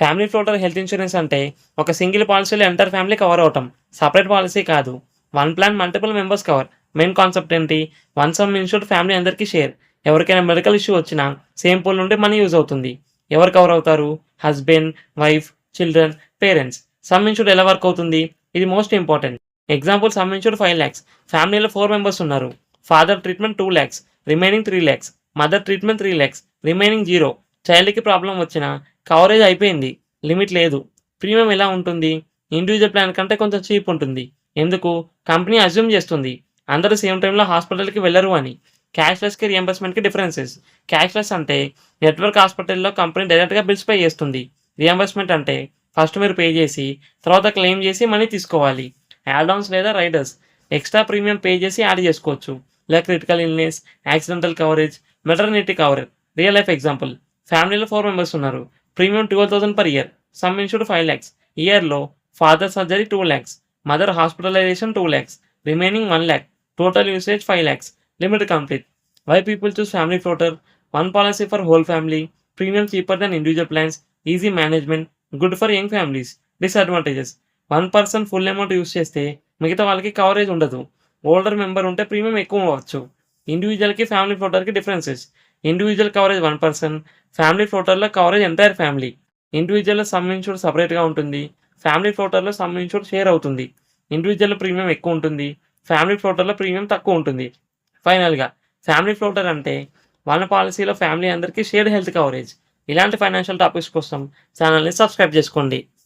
Family floater health insurance అంటే ఒక single పాలసీలో ఎంటైర్ ఫ్యామిలీ కవర్ అవటం. సెపరేట్ పాలసీ కాదు. One plan multiple members cover. Main concept ఏంటి? వన్ సమ్ ఇన్సూర్డ్ ఫ్యామిలీ అందరికీ షేర్. ఎవరికైనా మెడికల్ ఇష్యూ వచ్చినా సేమ్ పూల్ నుండి మనీ యూజ్ అవుతుంది. ఎవరు కవర్ అవుతారు? Husband, wife, children, parents. Some insured ఎలా వర్క్ అవుతుంది? ఇది most important. Example, some insured 5 lakhs. ఫ్యామిలీలో 4 మెంబర్స్ ఉన్నారు. Father treatment 2 lakhs, remaining 3 lakhs. Mother treatment 3 lakhs, remaining 0. చైల్డ్కి problem వచ్చినా కవరేజ్ అయిపోయింది. లిమిట్ లేదు. ప్రీమియం ఎలా ఉంటుంది? ఇండివిజువల్ ప్లాన్ కంటే కొంచెం చీప్ ఉంటుంది. ఎందుకు? కంపెనీ అజ్యూమ్ చేస్తుంది అందరూ సేమ్ టైంలో హాస్పిటల్కి వెళ్ళరు అని. క్యాష్లెస్కి రియంబర్స్మెంట్కి డిఫరెన్సెస్. క్యాష్లెస్ అంటే నెట్వర్క్ హాస్పిటల్లో కంపెనీ డైరెక్ట్గా బిల్స్ పే చేస్తుంది. రియంబర్స్మెంట్ అంటే ఫస్ట్ మీరు పే చేసి తర్వాత క్లెయిమ్ చేసి మనీ తీసుకోవాలి. యాడ్ ఆన్స్ లేదా రైడర్స్. ఎక్స్ట్రా ప్రీమియం పే చేసి యాడ్ చేసుకోవచ్చు. Like critical illness, accidental coverage, maternity coverage. Real life example, ఫ్యామిలీలో 4 మెంబర్స్ ఉన్నారు. Premium 12,000 per year. Sum insured 5 lakhs. ఇయర్లో father surgery 2 lakhs, mother hospitalization 2 lakhs, remaining 1 lakh. Total usage 5 lakhs. Limit complete. Why people choose family floater? One policy for whole family. Premium cheaper than individual plans. Easy management. Good for young families. Disadvantages: one person full amount use చేస్తే మిగతా వాళ్ళకి coverage ఉండదు. Older member ఉంటే premium ఎక్కువ అవ్వచ్చు. ఇండివిజువల్కి family ఫ్లోటర్కి differences: individual coverage 1 person, family ఫ్లోటర్లో కవరేజ్ ఎంటైర్ ఫ్యామిలీ. ఇండివిజువల్లో సమ్ ఇన్సూర్డ్ సపరేట్గా ఉంటుంది. ఫ్యామిలీ ఫ్లోటర్లో సమ్ ఇన్సూర్డ్ షేర్ అవుతుంది. ఇండివిజువల్లో ప్రీమియం ఎక్కువ ఉంటుంది. ఫ్యామిలీ ఫ్లోటర్లో ప్రీమియం తక్కువ ఉంటుంది. ఫైనల్గా, ఫ్యామిలీ ఫ్లోటర్ అంటే వాళ్ళ పాలసీలో ఫ్యామిలీ అందరికీ షేర్డ్ హెల్త్ కవరేజ్. ఇలాంటి ఫైనాన్షియల్ టాపిక్స్ కోసం ఛానల్ని సబ్స్క్రైబ్ చేసుకోండి.